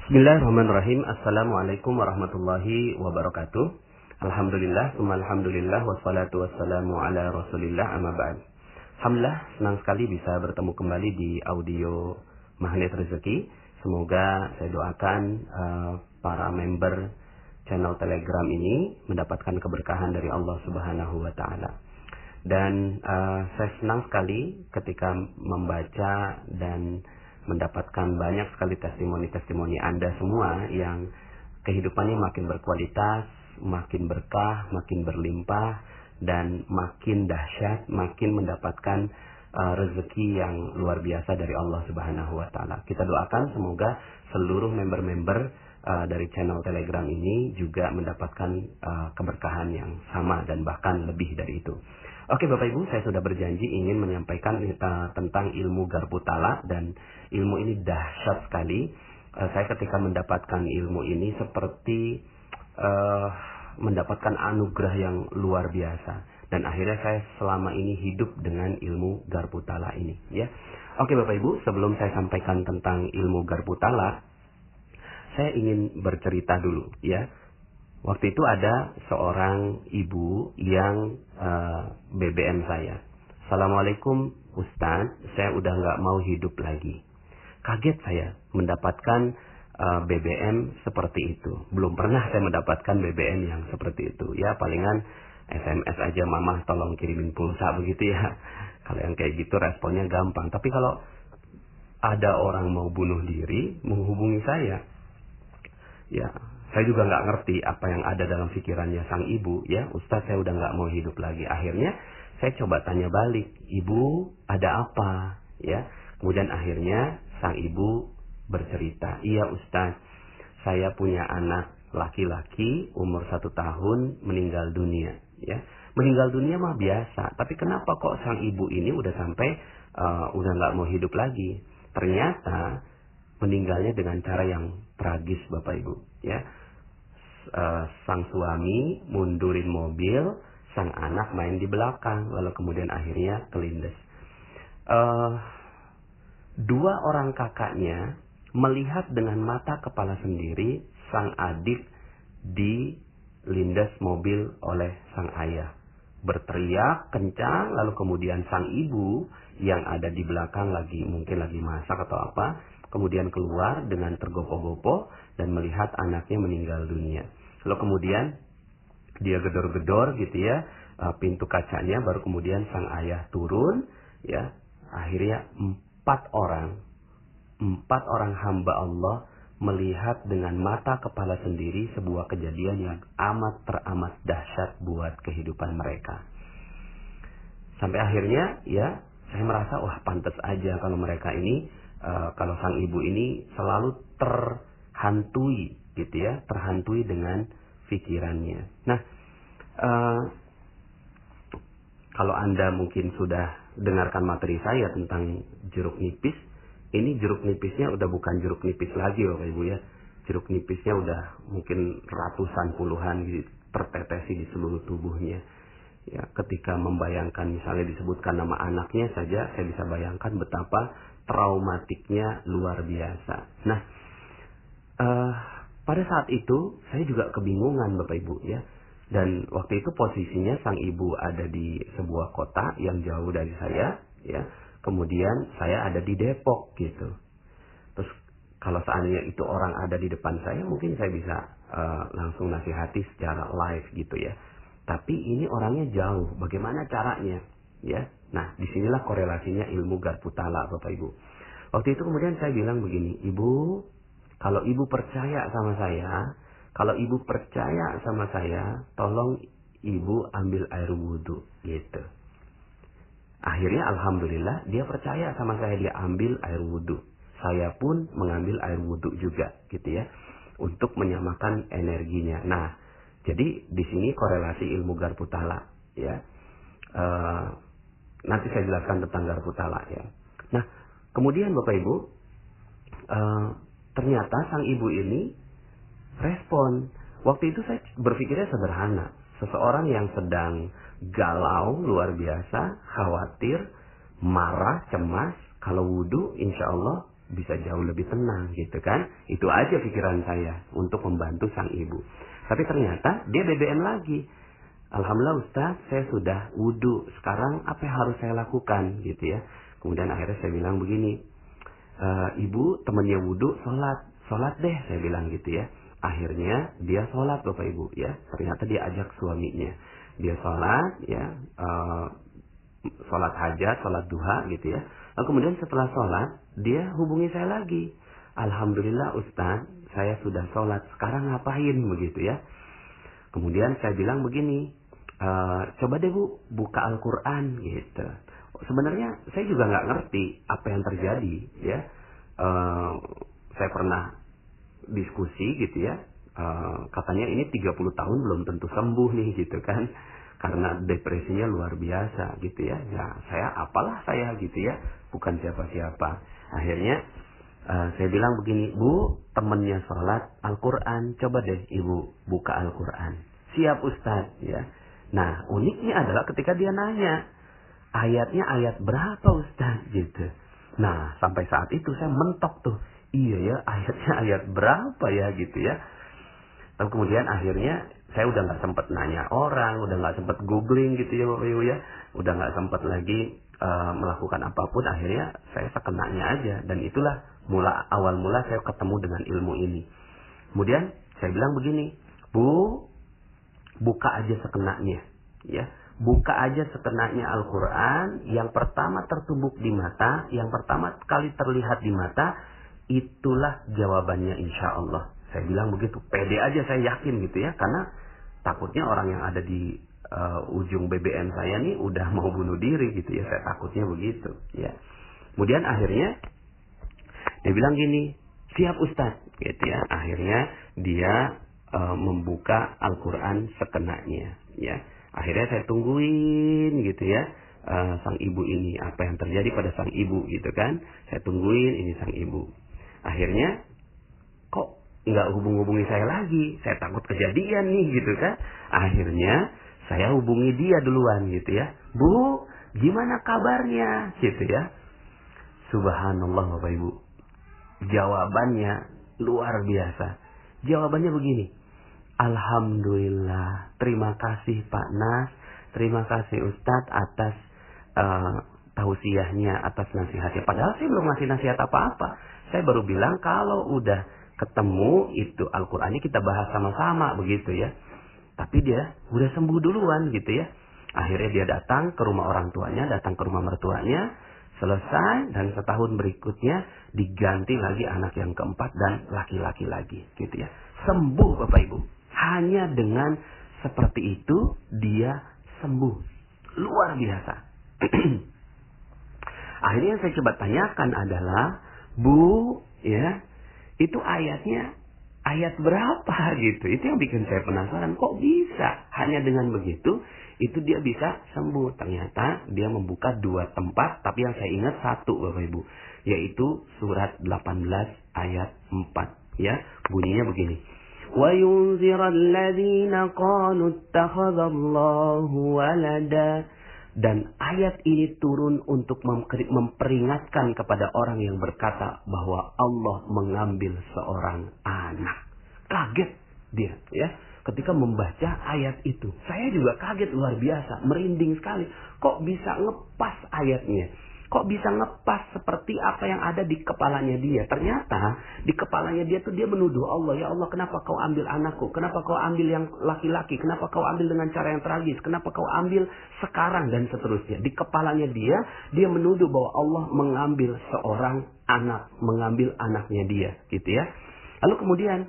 Bismillahirrahmanirrahim. Assalamualaikum warahmatullahi wabarakatuh. Alhamdulillah, alhamdulillah, wassalatu wassalamu ala rasulillah, amma ba'd. Alhamdulillah, senang sekali bisa bertemu kembali di audio Magnet Rezeki. Semoga saya doakan para member channel Telegram ini mendapatkan keberkahan dari Allah Subhanahu wa Ta'ala. Dan saya senang sekali ketika membaca dan mendapatkan banyak sekali testimoni-testimoni Anda semua yang kehidupannya makin berkualitas, makin berkah, makin berlimpah, dan makin dahsyat, makin mendapatkan rezeki yang luar biasa dari Allah Subhanahu wa Ta'ala. Kita doakan semoga seluruh member-member dari channel Telegram ini juga mendapatkan keberkahan yang sama dan bahkan lebih dari itu. Oke Bapak Ibu, saya sudah berjanji ingin menyampaikan tentang ilmu Garpu Tala, dan ilmu ini dahsyat sekali. Saya ketika mendapatkan ilmu ini seperti mendapatkan anugerah yang luar biasa, dan akhirnya saya selama ini hidup dengan ilmu Garpu Tala ini, ya. Oke Bapak Ibu, sebelum saya sampaikan tentang ilmu Garpu Tala, saya ingin bercerita dulu, ya. Waktu itu ada seorang ibu yang BBM saya. Assalamualaikum Ustadz, saya udah nggak mau hidup lagi. Kaget saya mendapatkan BBM seperti itu. Belum pernah saya mendapatkan BBM yang seperti itu. Ya palingan SMS aja, mama tolong kirimin pulsa begitu ya. Kalau yang kayak gitu responnya gampang. Tapi kalau ada orang mau bunuh diri menghubungi saya, ya saya juga nggak ngerti apa yang ada dalam pikirannya sang ibu, ya. Ustadz, saya udah nggak mau hidup lagi. Akhirnya saya coba tanya balik, ibu ada apa, ya. Kemudian akhirnya sang ibu bercerita, iya Ustadz, saya punya anak laki-laki umur 1 tahun meninggal dunia, ya. Meninggal dunia mah biasa, tapi kenapa kok sang ibu ini udah sampai udah nggak mau hidup lagi? Ternyata meninggalnya dengan cara yang tragis Bapak Ibu, ya. Sang suami mundurin mobil, sang anak main di belakang, lalu kemudian akhirnya kelindes. Dua orang kakaknya melihat dengan mata kepala sendiri sang adik dilindas mobil oleh sang ayah. Berteriak kencang, lalu kemudian sang ibu yang ada di belakang mungkin lagi masak atau apa, kemudian keluar dengan tergopoh-gopoh dan melihat anaknya meninggal dunia. Lalu kemudian dia gedor-gedor gitu ya pintu kacanya, baru kemudian sang ayah turun, ya. Akhirnya empat orang hamba Allah melihat dengan mata kepala sendiri sebuah kejadian yang teramat dahsyat buat kehidupan mereka. Sampai akhirnya ya saya merasa wah pantas aja kalau mereka ini kalau sang ibu ini selalu terhantui gitu ya, terhantui dengan pikirannya. Nah, kalau Anda mungkin sudah dengarkan materi saya tentang jeruk nipis, ini jeruk nipisnya udah bukan jeruk nipis lagi Bapak Ibu ya. Jeruk nipisnya udah mungkin ratusan puluhan gitu, tertetesi di seluruh tubuhnya. Ya, ketika membayangkan misalnya disebutkan nama anaknya saja, saya bisa bayangkan betapa traumatiknya luar biasa. Nah, pada saat itu saya juga kebingungan Bapak Ibu ya. Dan waktu itu posisinya sang ibu ada di sebuah kota yang jauh dari saya ya. Kemudian saya ada di Depok gitu. Terus kalau seandainya itu orang ada di depan saya, mungkin saya bisa langsung nasihati secara live gitu ya. Tapi ini orangnya jauh. Bagaimana caranya? Ya. Nah, disinilah korelasinya ilmu Garpu Tala Bapak Ibu. Waktu itu kemudian saya bilang begini, Ibu, kalau ibu percaya sama saya, tolong ibu ambil air wudhu gitu. Akhirnya alhamdulillah dia percaya sama saya, dia ambil air wudhu. Saya pun mengambil air wudhu juga gitu ya, untuk menyamakan energinya. Nah, jadi di sini korelasi ilmu Garpu Tala ya. Nanti saya jelaskan tentang Garpu Tala ya. Nah, kemudian Bapak Ibu, ternyata sang ibu ini respon. Waktu itu saya berpikirnya sederhana. Seseorang yang sedang galau luar biasa, khawatir, marah, cemas, kalau wudhu insya Allah bisa jauh lebih tenang gitu kan. Itu aja pikiran saya untuk membantu sang ibu. Tapi ternyata dia BBM lagi. Alhamdulillah Ustaz, saya sudah wudhu. Sekarang apa yang harus saya lakukan gitu ya. Kemudian akhirnya saya bilang begini, ibu temannya wudhu, sholat deh, saya bilang gitu ya. Akhirnya dia sholat Bapak Ibu ya. Ternyata dia ajak suaminya. Dia sholat ya, sholat hajat, sholat duha gitu ya. Lalu kemudian setelah sholat, dia hubungi saya lagi. Alhamdulillah Ustaz, saya sudah sholat, sekarang ngapain begitu ya. Kemudian saya bilang begini, coba deh Bu, buka Al-Quran gitu. Sebenarnya saya juga nggak ngerti apa yang terjadi ya. Saya pernah diskusi gitu ya. Katanya ini 30 tahun belum tentu sembuh nih gitu kan. Karena depresinya luar biasa gitu ya. Ya saya apalah saya gitu ya. Bukan siapa-siapa. Akhirnya saya bilang begini, Bu, temennya sholat Al-Quran, coba deh Ibu buka Al-Quran. Siap Ustaz ya. Nah uniknya adalah ketika dia nanya, ayatnya ayat berapa Ustaz gitu. Nah sampai saat itu saya mentok tuh, iya ya ayatnya ayat berapa ya gitu ya. Lalu kemudian akhirnya saya udah nggak sempat nanya orang, udah nggak sempat googling gitu ya Bapak Ibu ya, udah nggak sempat lagi melakukan apapun. Akhirnya saya sekenanya aja, dan itulah awal mula saya ketemu dengan ilmu ini. Kemudian saya bilang begini, Bu, buka aja sekenanya ya, buka aja sekenanya Al-Quran. Yang pertama tertumbuk di mata, yang pertama kali terlihat di mata, itulah jawabannya insya Allah. Saya bilang begitu, pede aja, saya yakin gitu ya, karena takutnya orang yang ada di ujung BBM saya nih udah mau bunuh diri gitu ya, saya takutnya begitu ya. Kemudian akhirnya dia bilang gini, siap Ustaz gitu ya. Akhirnya dia membuka Al-Quran sekenanya ya. Akhirnya saya tungguin gitu ya, sang ibu ini, apa yang terjadi pada sang ibu gitu kan. Saya tungguin ini sang ibu. Akhirnya kok nggak hubungi saya lagi, saya takut kejadian nih gitu kan. Akhirnya saya hubungi dia duluan gitu ya, Bu, gimana kabarnya gitu ya. Subhanallah Bapak Ibu, jawabannya luar biasa. Jawabannya begini, Alhamdulillah, terima kasih Pak Nas, terima kasih Ustadz atas tausiahnya, atas nasihatnya. Padahal saya belum ngasih nasihat apa-apa. Saya baru bilang kalau udah ketemu itu Al-Qurannya kita bahas sama-sama begitu ya. Tapi dia udah sembuh duluan gitu ya. Akhirnya dia datang ke rumah orang tuanya, datang ke rumah mertuanya, selesai, dan setahun berikutnya diganti lagi anak yang keempat dan laki-laki lagi gitu ya. Sembuh Bapak Ibu. Hanya dengan seperti itu dia sembuh. Luar biasa. Akhirnya yang saya coba tanyakan adalah, Bu, ya, itu ayatnya ayat berapa gitu. Itu yang bikin saya penasaran, kok bisa hanya dengan begitu itu dia bisa sembuh. Ternyata dia membuka 2 tempat, tapi yang saya ingat 1 Bapak Ibu, yaitu surat 18 ayat 4 ya. Bunyinya begini, wa yunziral ladzina qalu ittakhadallahu walada. Dan ayat ini turun untuk memperingatkan kepada orang yang berkata bahwa Allah mengambil seorang anak. Kaget dia ya ketika membaca ayat itu. Saya juga kaget luar biasa, merinding sekali. Kok bisa ngepas ayatnya? Kok bisa ngepas seperti apa yang ada di kepalanya dia? Ternyata di kepalanya dia tuh dia menuduh Allah, ya Allah, kenapa kau ambil anakku? Kenapa kau ambil yang laki-laki? Kenapa kau ambil dengan cara yang tragis? Kenapa kau ambil sekarang? Dan seterusnya. Di kepalanya dia menuduh bahwa Allah mengambil seorang anak, mengambil anaknya dia, gitu ya. Lalu kemudian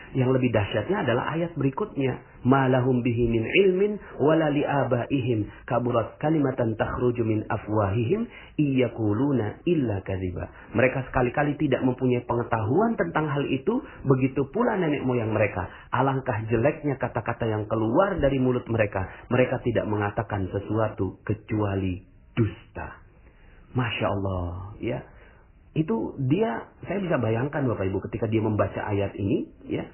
yang lebih dahsyatnya adalah ayat berikutnya, malahum bihi min ilmin wala li abaihim kaburat kalimatan takhruju min afwahihim iyaquluna illa kadziba. Mereka sekali-kali tidak mempunyai pengetahuan tentang hal itu, begitu pula nenek moyang mereka. Alangkah jeleknya kata-kata yang keluar dari mulut mereka. Mereka tidak mengatakan sesuatu kecuali dusta. Masya Allah ya. Itu dia, saya bisa bayangkan Bapak Ibu ketika dia membaca ayat ini ya.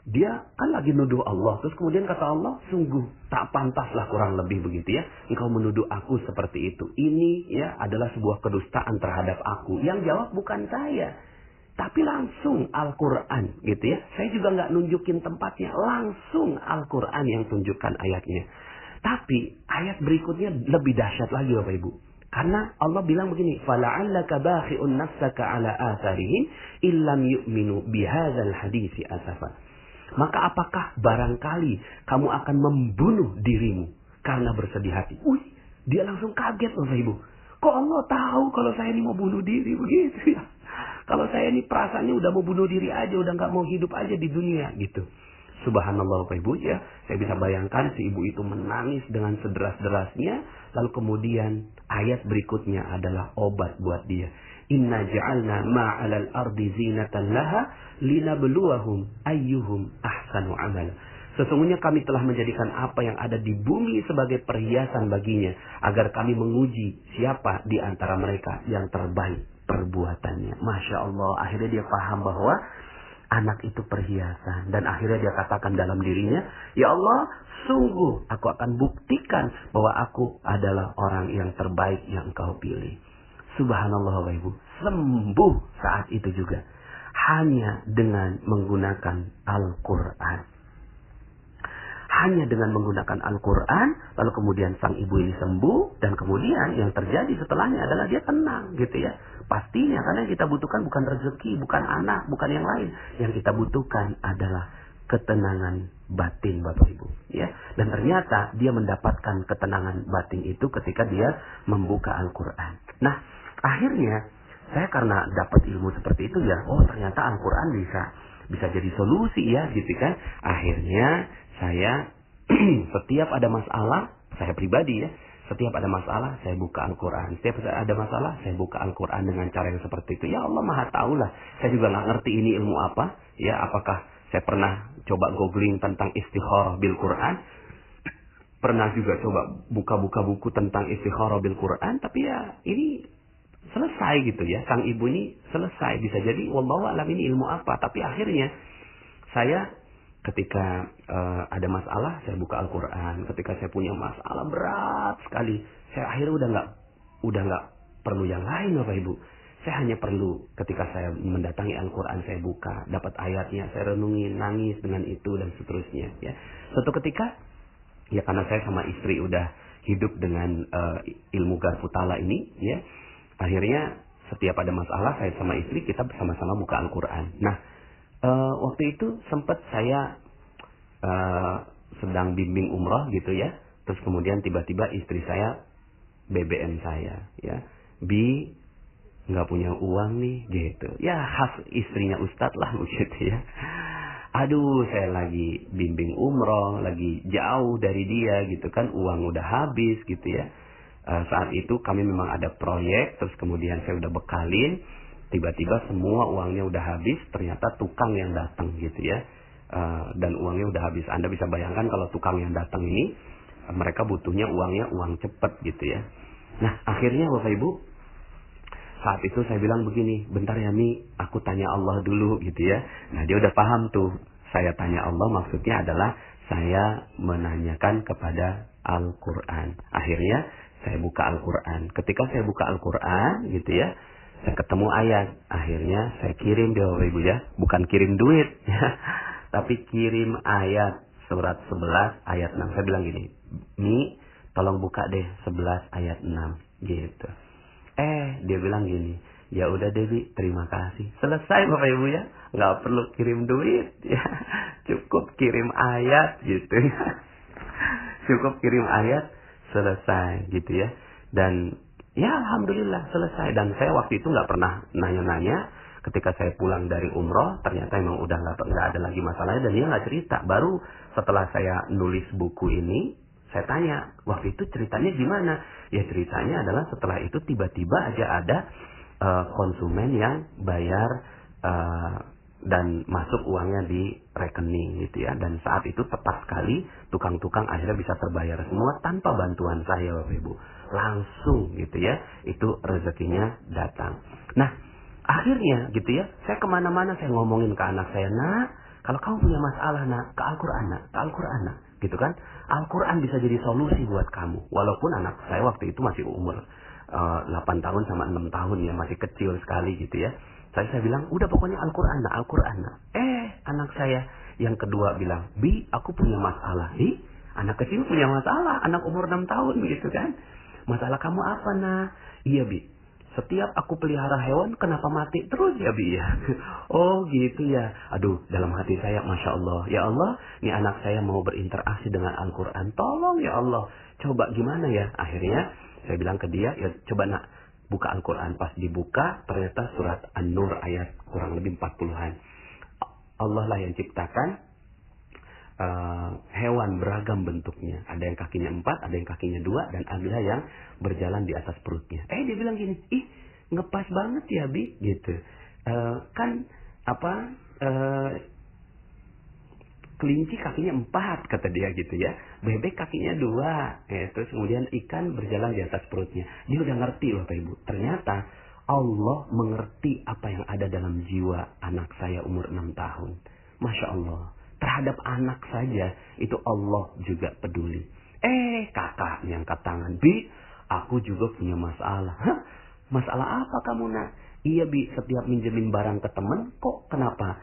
dia kan lagi nuduh Allah. Terus kemudian kata Allah, sungguh tak pantaslah, kurang lebih begitu ya, engkau menuduh aku seperti itu. Ini ya adalah sebuah kedustaan terhadap aku. Yang jawab bukan saya, tapi langsung Al-Quran gitu ya. Saya juga nggak nunjukin tempatnya, langsung Al-Quran yang tunjukkan ayatnya. Tapi ayat berikutnya lebih dahsyat lagi Bapak Ibu. Karena Allah bilang begini, فَلَعَلَّكَ بَاخِئٌ نَفْسَكَ عَلَى آثَارِهِمْ إِلَّمْ يُؤْمِنُوا بِهَذَا الْحَدِيثِ أَسَفًا. Maka apakah barangkali kamu akan membunuh dirimu karena bersedih hati? Dia langsung kaget Bapak Ibu. Kok Allah tahu kalau saya ini mau bunuh diri begitu ya? Kalau saya ini perasaannya udah mau bunuh diri aja, udah nggak mau hidup aja di dunia gitu. Subhanallah Bapak Ibu ya, saya bisa bayangkan si ibu itu menangis dengan sederas-derasnya, lalu kemudian ayat berikutnya adalah obat buat dia. Inna ja'alna ma'alal ardi zinatan laha linabluwahum ayyuhum ahsanu amal. Sesungguhnya kami telah menjadikan apa yang ada di bumi sebagai perhiasan baginya, agar kami menguji siapa di antara mereka yang terbaik perbuatannya. Masya Allah, akhirnya dia paham bahwa anak itu perhiasan. Dan akhirnya dia katakan dalam dirinya, ya Allah, sungguh aku akan buktikan bahwa aku adalah orang yang terbaik yang Engkau pilih. Subhanallah Bapak Ibu, sembuh saat itu juga. Hanya dengan menggunakan Al-Quran. Hanya dengan menggunakan Al-Quran, lalu kemudian sang ibu ini sembuh, dan kemudian yang terjadi setelahnya adalah dia tenang gitu ya. Pastinya, karena yang kita butuhkan bukan rezeki, bukan anak, bukan yang lain. Yang kita butuhkan adalah ketenangan batin Bapak Ibu ya. Dan ternyata dia mendapatkan ketenangan batin itu ketika dia membuka Al-Quran. Nah, akhirnya saya karena dapat ilmu seperti itu ya, oh ternyata Al-Quran bisa jadi solusi ya gitu kan. Akhirnya saya setiap ada masalah, saya pribadi ya, setiap ada masalah saya buka Al-Quran. Setiap ada masalah saya buka Al-Quran dengan cara yang seperti itu. Ya Allah Maha Tahu lah. Saya juga nggak ngerti ini ilmu apa. Ya, apakah saya pernah coba googling tentang istikharah bil Quran. Pernah juga coba buka-buka buku tentang istikharah bil Quran. Tapi ya ini selesai gitu ya. Sang ibu ini selesai. Bisa jadi wallahu alam ini ilmu apa. Tapi akhirnya saya ketika ada masalah, saya buka Al-Quran. Ketika saya punya masalah berat sekali, saya akhirnya udah nggak perlu yang lain Bapak Ibu. Saya hanya perlu ketika saya mendatangi Al-Quran, saya buka, dapat ayatnya, saya renungin, nangis dengan itu dan seterusnya. Ya, suatu ketika, ya karena saya sama istri udah hidup dengan ilmu Garputala ini, ya, akhirnya setiap ada masalah saya sama istri kita bersama-sama buka Al-Quran. Nah, waktu itu sempat saya sedang bimbing umroh gitu ya. Terus kemudian tiba-tiba istri saya BBM saya ya, nggak punya uang nih gitu. Ya khas istrinya Ustadz lah begitu ya. Aduh, saya lagi bimbing umroh, lagi jauh dari dia gitu kan, uang udah habis gitu ya. Saat itu kami memang ada proyek, terus kemudian saya udah bekalin. Tiba-tiba semua uangnya udah habis, ternyata tukang yang datang gitu ya. Dan uangnya udah habis. Anda bisa bayangkan kalau tukang yang datang ini, mereka butuhnya uangnya uang cepet gitu ya. Nah, akhirnya Bapak Ibu, saat itu saya bilang begini, bentar ya Mi, aku tanya Allah dulu gitu ya. Nah, dia udah paham tuh, saya tanya Allah maksudnya adalah saya menanyakan kepada Al-Quran. Akhirnya saya buka Al-Quran. Ketika saya buka Al-Quran gitu ya, saya ketemu ayat. Akhirnya saya kirim dia Bapak Ibu ya. Bukan kirim duit ya, tapi kirim ayat surat 11 ayat 6. Saya bilang gini, Mi, tolong buka deh 11 ayat 6 gitu. Dia bilang gini, ya udah Dewi, terima kasih. Selesai Bapak Ibu ya, nggak perlu kirim duit ya, cukup kirim ayat gitu ya. Cukup kirim ayat, selesai gitu ya. Dan ya alhamdulillah selesai. Dan saya waktu itu nggak pernah nanya-nanya. Ketika saya pulang dari umroh, ternyata emang udah nggak ada lagi masalahnya, dan dia nggak cerita. Baru setelah saya nulis buku ini, saya tanya, waktu itu ceritanya gimana? Ya ceritanya adalah setelah itu tiba-tiba aja ada konsumen yang bayar dan masuk uangnya di rekening gitu ya. Dan saat itu tepat sekali tukang-tukang akhirnya bisa terbayar semua tanpa bantuan saya Bapak Ibu. Langsung gitu ya, itu rezekinya datang. Nah, akhirnya gitu ya, saya kemana-mana saya ngomongin ke anak saya, nak, Kalau kamu punya masalah nak, ke Al-Quran nak, ke Al-Quran nak, gitu kan? Al-Quran bisa jadi solusi buat kamu. Walaupun anak saya waktu itu masih umur 8 tahun sama 6 tahun ya, masih kecil sekali gitu ya. Saya bilang, udah pokoknya Al-Quran nak, Al-Quran nak. Anak saya yang kedua bilang, Bi, aku punya masalah. Anak kecil punya masalah, anak umur 6 tahun gitu kan. Masalah kamu apa nak? Iya Bi, setiap aku pelihara hewan kenapa mati terus ya Bi ya? Oh gitu ya. Aduh, dalam hati saya Masya Allah. Ya Allah, ini anak saya mau berinteraksi dengan Al-Quran. Tolong ya Allah. Coba gimana ya? Akhirnya saya bilang ke dia, ya coba nak buka Al-Quran. Pas dibuka ternyata surat An-Nur ayat kurang lebih 40-an. Allah lah yang ciptakan hewan beragam bentuknya. Ada yang kakinya 4, ada yang kakinya 2, dan ada yang berjalan di atas perutnya. Dia bilang gini, ih ngepas banget ya Bi, gitu. Kelinci kakinya 4, kata dia gitu ya. Bebek kakinya 2. Terus kemudian ikan berjalan di atas perutnya. Dia udah ngerti Bapak Ibu. Ternyata Allah mengerti apa yang ada dalam jiwa anak saya umur 6 tahun. Masya Allah. Terhadap anak saja itu Allah juga peduli. Kakaknya angkat tangan, Bi, aku juga punya masalah. Masalah apa kamu nak? Iya Bi, setiap minjemin barang ke temen, kok kenapa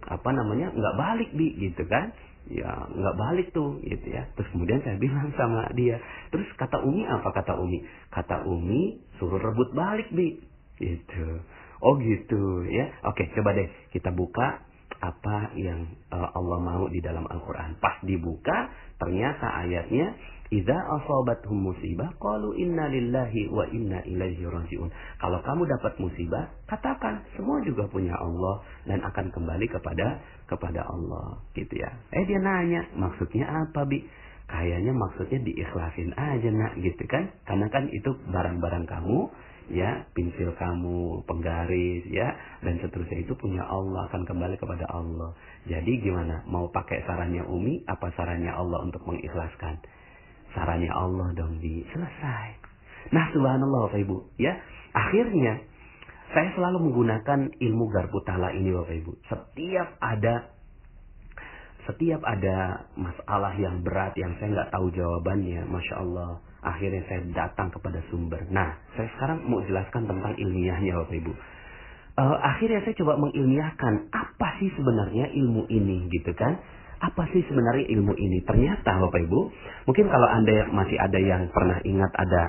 nggak balik Bi, gitu kan? Ya nggak balik tuh, gitu ya. Terus kemudian saya bilang sama dia, terus kata Umi apa? Kata Umi suruh rebut balik Bi, gitu. Oh gitu ya. Oke, coba deh kita buka apa yang Allah mau di dalam Al-Quran. Pas dibuka, ternyata ayatnya, idza asabathum musibah qalu inna lillahi wa inna ilaihi rajiun. Kalau kamu dapat musibah, katakan semua juga punya Allah dan akan kembali kepada Allah, gitu ya. Dia nanya, maksudnya apa Bi? Kayaknya maksudnya diikhlasin aja nak, gitu kan? Karena kan itu barang-barang kamu, ya, pensil kamu, penggaris, ya, dan seterusnya itu punya Allah, akan kembali kepada Allah. Jadi gimana? Mau pakai sarannya Umi, apa sarannya Allah untuk mengikhlaskan? Sarannya Allah dong, selesai. Nah, subhanallah Bapak Ibu, ya. Akhirnya saya selalu menggunakan ilmu garpu tala ini Bapak Ibu. Setiap ada masalah yang berat yang saya nggak tahu jawabannya, Masya Allah, akhirnya saya datang kepada sumber. Nah, saya sekarang mau jelaskan tentang ilmiahnya Bapak Ibu. Akhirnya saya coba mengilmiahkan apa sih sebenarnya ilmu ini, gitu kan? Apa sih sebenarnya ilmu ini? Ternyata Bapak Ibu, mungkin kalau Anda masih ada yang pernah ingat ada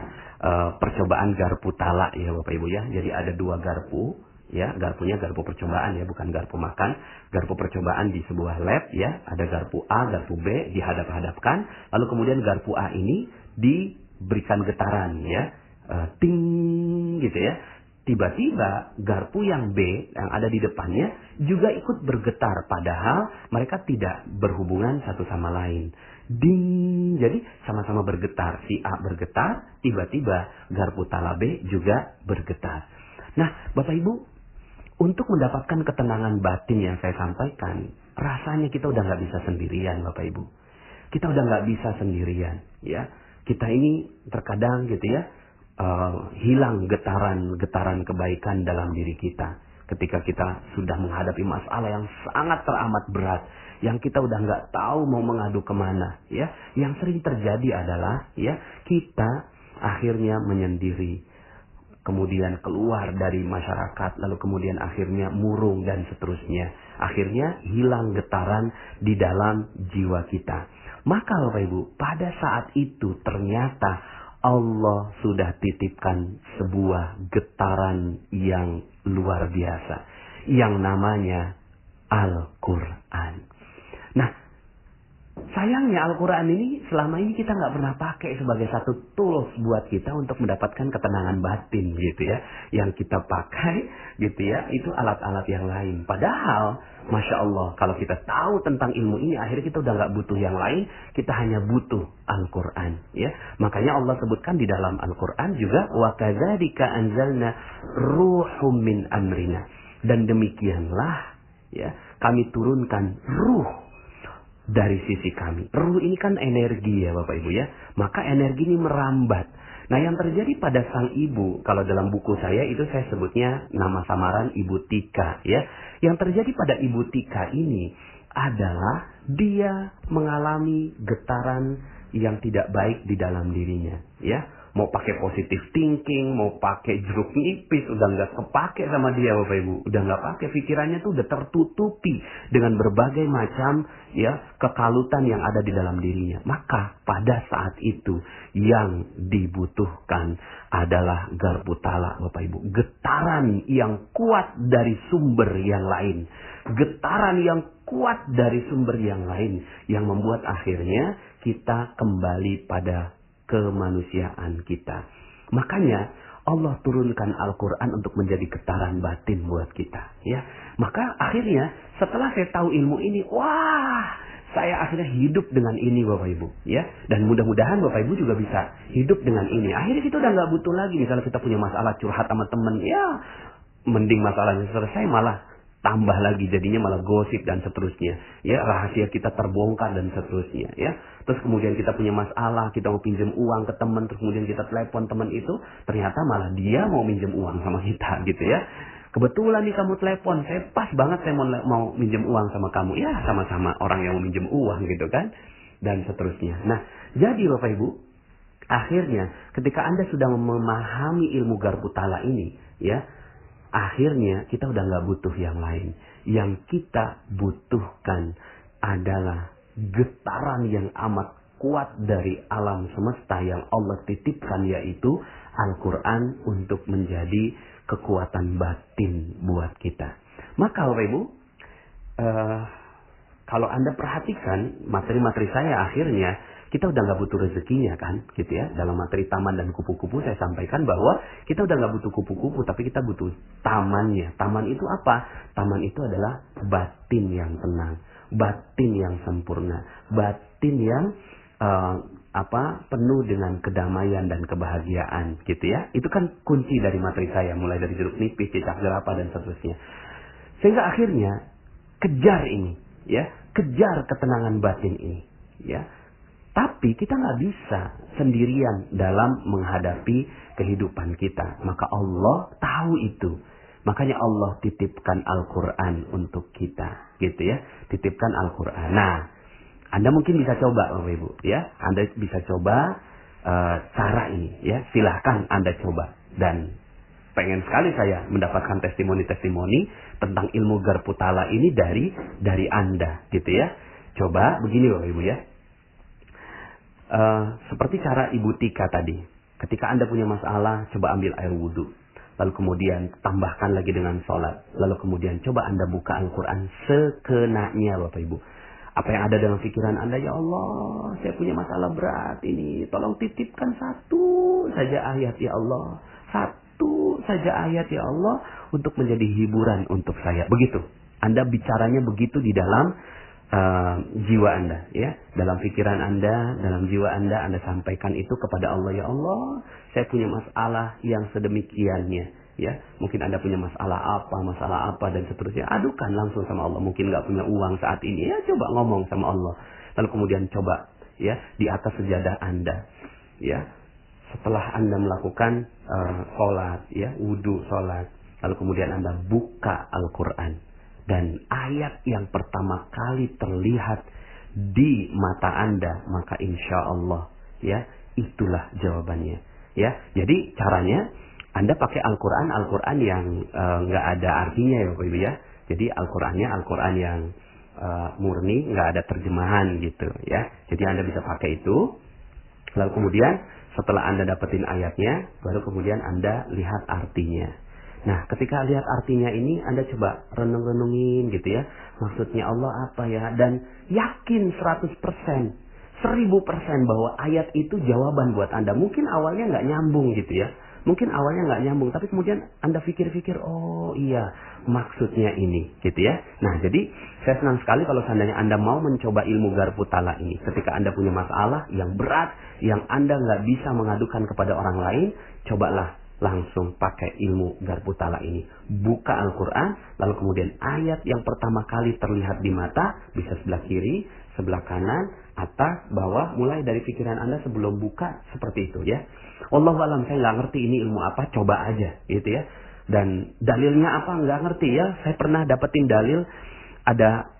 percobaan garpu tala ya Bapak Ibu ya. Jadi ada 2 garpu. Ya, garpunya garpu percobaan ya, bukan garpu makan. Garpu percobaan di sebuah lab ya, ada garpu A, garpu B dihadap-hadapkan, lalu kemudian garpu A ini diberikan getaran ya, ting gitu ya. Tiba-tiba garpu yang B yang ada di depannya juga ikut bergetar, padahal mereka tidak berhubungan satu sama lain. Ding, jadi sama-sama bergetar. Si A bergetar, tiba-tiba garpu tala B juga bergetar. Nah, Bapak Ibu, untuk mendapatkan ketenangan batin yang saya sampaikan, rasanya kita udah nggak bisa sendirian Bapak Ibu. Kita udah nggak bisa sendirian ya. Kita ini terkadang gitu ya, hilang getaran kebaikan dalam diri kita. Ketika kita sudah menghadapi masalah yang sangat teramat berat, yang kita udah nggak tahu mau mengadu kemana ya. Yang sering terjadi adalah ya, kita akhirnya menyendiri. Kemudian keluar dari masyarakat, lalu kemudian akhirnya murung dan seterusnya. Akhirnya hilang getaran di dalam jiwa kita. Maka Bapak Ibu, pada saat itu ternyata Allah sudah titipkan sebuah getaran yang luar biasa, yang namanya Al-Quran. Nah, sayangnya Al-Quran ini selama ini kita nggak pernah pakai sebagai satu tools buat kita untuk mendapatkan ketenangan batin gitu ya. Yang kita pakai gitu ya, itu alat-alat yang lain. Padahal Masya Allah, kalau kita tahu tentang ilmu ini, akhirnya kita udah nggak butuh yang lain, kita hanya butuh Al-Quran ya. Makanya Allah sebutkan di dalam Al-Quran juga, wa kadzalika anzalna ruhum min amrina. Dan demikianlah ya, kami turunkan ruh dari sisi kami. Ruh ini kan energi ya Bapak Ibu ya. Maka energi ini merambat. Nah, yang terjadi pada sang ibu, kalau dalam buku saya itu saya sebutnya nama samaran Ibu Tika ya. Yang terjadi pada Ibu Tika ini adalah dia mengalami getaran yang tidak baik di dalam dirinya, ya. Mau pakai positive thinking, mau pakai jeruk nipis, udah nggak kepake sama dia, Bapak Ibu. Udah nggak pakai, pikirannya tuh udah tertutupi dengan berbagai macam ya kekalutan yang ada di dalam dirinya. Maka pada saat itu yang dibutuhkan adalah garpu tala, Bapak Ibu. Getaran yang kuat dari sumber yang lain. Getaran yang kuat dari sumber yang lain. Yang membuat akhirnya kita kembali pada kemanusiaan kita. Makanya Allah turunkan Al-Quran untuk menjadi getaran batin buat kita, ya. Maka akhirnya setelah saya tahu ilmu ini, wah, saya akhirnya hidup dengan ini, Bapak Ibu, ya. Dan mudah-mudahan Bapak Ibu juga bisa hidup dengan ini. Akhirnya kita udah nggak butuh lagi, misalnya kita punya masalah curhat sama temen, ya, mending masalahnya selesai malah tambah lagi, jadinya malah gosip dan seterusnya, ya, rahasia kita terbongkar dan seterusnya, ya. Terus kemudian kita punya masalah, kita mau pinjam uang ke teman, terus kemudian kita telepon teman itu, ternyata malah dia mau minjem uang sama kita, gitu ya. Kebetulan nih kamu telepon, saya pas banget saya mau minjem uang sama kamu, ya sama-sama orang yang mau minjem uang, gitu kan, dan seterusnya. Nah, jadi Bapak Ibu, akhirnya ketika Anda sudah memahami ilmu garpu tala ini, ya, akhirnya kita udah nggak butuh yang lain. Yang kita butuhkan adalah getaran yang amat kuat dari alam semesta yang Allah titipkan, yaitu Al-Quran untuk menjadi kekuatan batin buat kita. Maka Bapak Ibu, kalau Anda perhatikan materi-materi saya, akhirnya kita udah nggak butuh rezekinya kan, gitu ya. Dalam materi taman dan kupu-kupu saya sampaikan bahwa kita udah nggak butuh kupu-kupu, tapi kita butuh tamannya. Taman itu apa? Taman itu adalah batin yang tenang, batin yang sempurna, batin yang penuh dengan kedamaian dan kebahagiaan, gitu ya. Itu kan kunci dari materi saya, mulai dari jeruk nipis, cicak jerapah dan seterusnya. Sehingga akhirnya kejar ini, ya, kejar ketenangan batin ini, ya. Tapi kita nggak bisa sendirian dalam menghadapi kehidupan kita. Maka Allah tahu itu. Makanya Allah titipkan Al-Quran untuk kita, gitu ya. Titipkan Al-Quran. Nah, Anda mungkin bisa coba, Bapak Ibu, ya. Anda bisa coba cara ini, ya. Silahkan Anda coba. Dan pengen sekali saya mendapatkan testimoni-testimoni tentang ilmu garpu tala ini dari Anda, gitu ya. Coba begini, Bapak Ibu, ya. Seperti cara Ibu Tika tadi, ketika Anda punya masalah, coba ambil air wudhu, lalu kemudian tambahkan lagi dengan sholat, lalu kemudian coba Anda buka Al-Quran sekenanya, Bapak Ibu. Apa yang ada dalam pikiran Anda, ya Allah, saya punya masalah berat ini, tolong titipkan satu saja ayat ya Allah, satu saja ayat ya Allah, untuk menjadi hiburan untuk saya. Begitu, Anda bicaranya begitu di dalam jiwa Anda, ya, dalam pikiran Anda, dalam jiwa Anda sampaikan itu kepada Allah. Ya Allah, saya punya masalah yang sedemikiannya, ya. Mungkin Anda punya masalah apa dan seterusnya. Adukan langsung sama Allah. Mungkin nggak punya uang saat ini, ya coba ngomong sama Allah. Lalu kemudian coba, ya, di atas sejadah Anda, ya. Setelah Anda melakukan sholat, ya, wudhu, sholat, lalu kemudian Anda buka Al-Quran. Dan ayat yang pertama kali terlihat di mata Anda, maka insya Allah, ya, itulah jawabannya, ya. Jadi caranya Anda pakai Al-Quran yang nggak ada artinya, ya Bapak Ibu, ya. Jadi Al-Qurannya Al-Quran yang murni, nggak ada terjemahan gitu, ya. Jadi Anda bisa pakai itu. Lalu kemudian setelah Anda dapetin ayatnya, baru kemudian Anda lihat artinya. Nah, ketika lihat artinya ini, Anda coba renung-renungin gitu ya. Maksudnya Allah apa ya? Dan yakin 100%, 1000% bahwa ayat itu jawaban buat Anda. Mungkin awalnya nggak nyambung gitu ya. Mungkin awalnya nggak nyambung, tapi kemudian Anda pikir-pikir, oh iya, maksudnya ini gitu ya. Nah, jadi saya senang sekali kalau seandainya Anda mau mencoba ilmu garpu tala ini. Ketika Anda punya masalah yang berat, yang Anda nggak bisa mengadukan kepada orang lain, cobalah langsung pakai ilmu garpu tala ini. Buka Al-Quran, lalu kemudian ayat yang pertama kali terlihat di mata, bisa sebelah kiri, sebelah kanan, atas, bawah, mulai dari pikiran Anda sebelum buka, seperti itu ya. Wallahualam, saya nggak ngerti ini ilmu apa, coba aja gitu ya. Dan dalilnya apa nggak ngerti ya. Saya pernah dapetin dalil ada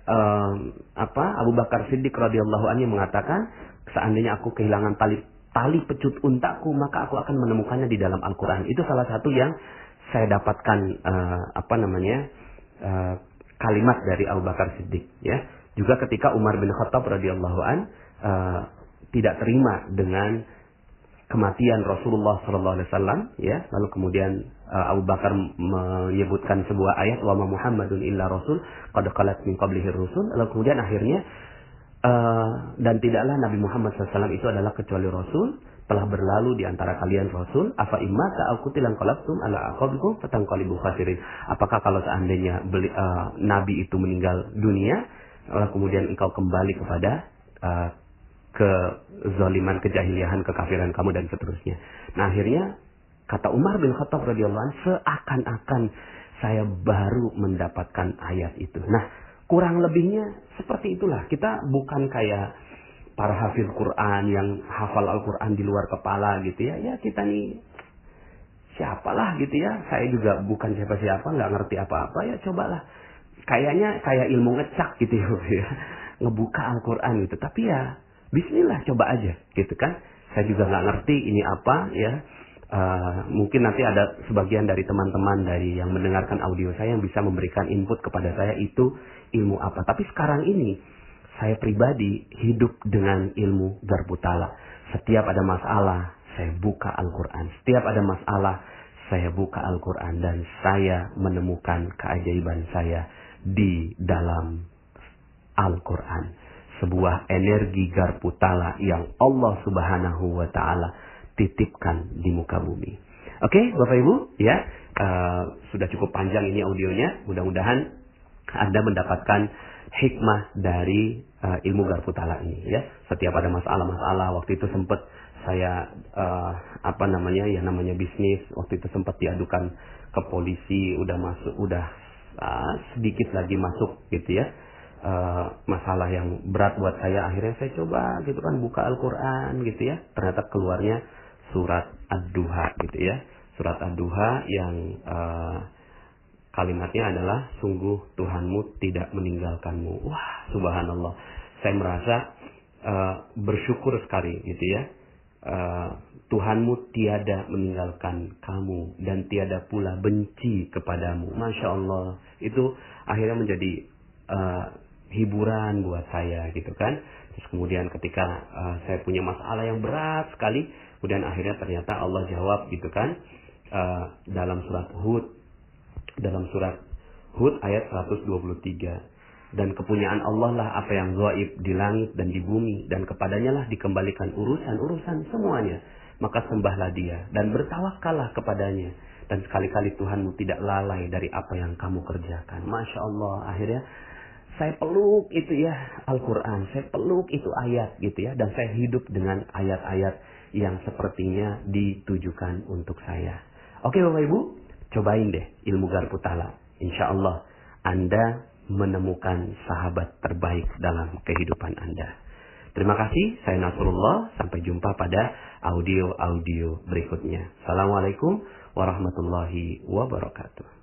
Abu Bakar Siddiq radhiyallahu anhu mengatakan, seandainya aku kehilangan tali pecut untaku, maka aku akan menemukannya di dalam Al-Quran. Itu salah satu yang saya dapatkan kalimat dari Abu Bakar Siddiq. Ya, juga ketika Umar bin Khattab radhiyallahu an tidak terima dengan kematian Rasulullah sallallahu alaihi wasallam, ya, lalu kemudian Abu Bakar menyebutkan sebuah ayat, wa ma Muhammadun illa rasul qad khalat min qablihi rusul, lalu kemudian akhirnya dan tidaklah Nabi Muhammad SAW itu adalah kecuali rasul, telah berlalu di antara kalian rasul, afa imma ta'aqutilan qalabtum ala aqabikum fatanqalibu khasirin. Apakah kalau seandainya nabi itu meninggal dunia, lalu kemudian engkau kembali kepada kezaliman, kejahiliahan, kekafiran kamu dan seterusnya. Nah, akhirnya kata Umar bin Khattab radhiyallahu anhu, seakan-akan saya baru mendapatkan ayat itu. Nah, kurang lebihnya seperti itulah. Kita bukan kayak para hafiz Quran yang hafal Al-Quran di luar kepala gitu ya. Ya, kita nih siapalah gitu ya. Saya juga bukan siapa-siapa, nggak ngerti apa-apa, ya cobalah. Kayaknya kayak ilmu ngecak gitu ya. Ngebuka Al-Quran gitu. Tapi ya bismillah, coba aja gitu kan. Saya juga nggak ngerti ini apa ya. Mungkin nanti ada sebagian dari teman-teman dari yang mendengarkan audio saya yang bisa memberikan input kepada saya itu ilmu apa. Tapi sekarang ini saya pribadi hidup dengan ilmu Garbutala. Setiap ada masalah saya buka Al-Quran. Setiap ada masalah saya buka Al-Quran dan saya menemukan keajaiban saya di dalam Al-Quran. Sebuah energi Garbutala yang Allah Subhanahu wa Ta'ala titipkan di muka bumi. Oke, Bapak Ibu, ya, sudah cukup panjang ini audionya. Mudah-mudahan Anda mendapatkan hikmah dari ilmu Garbutala ini. Ya, setiap ada masalah-masalah, waktu itu sempat saya namanya bisnis, waktu itu sempat diadukan ke polisi, udah sedikit lagi masuk gitu ya. Masalah yang berat buat saya, akhirnya saya coba gitu kan buka Al-Quran gitu ya, ternyata keluarnya surat Ad-Duha gitu ya, surat Ad-Duha yang kalimatnya adalah sungguh Tuhanmu tidak meninggalkanmu. Wah, subhanallah, saya merasa bersyukur sekali gitu ya. Tuhanmu tiada meninggalkan kamu dan tiada pula benci kepadamu. Masya Allah, itu akhirnya menjadi hiburan buat saya gitu kan. Terus kemudian ketika saya punya masalah yang berat sekali, kemudian akhirnya ternyata Allah jawab gitu kan, dalam surat Hud ayat 123. Dan kepunyaan Allah lah apa yang gaib di langit dan di bumi, dan kepadanya lah dikembalikan urusan-urusan semuanya. Maka sembahlah Dia dan bertawakallah kepadanya, dan sekali-kali Tuhanmu tidak lalai dari apa yang kamu kerjakan. Masya Allah, akhirnya saya peluk itu ya Al-Quran, saya peluk itu ayat gitu ya, dan saya hidup dengan ayat-ayat yang sepertinya ditujukan untuk saya. Oke Bapak Ibu, cobain deh ilmu Garbutala. Insya Allah Anda menemukan sahabat terbaik dalam kehidupan Anda. Terima kasih, saya Nasrullah. Sampai jumpa pada audio-audio berikutnya. Assalamualaikum warahmatullahi wabarakatuh.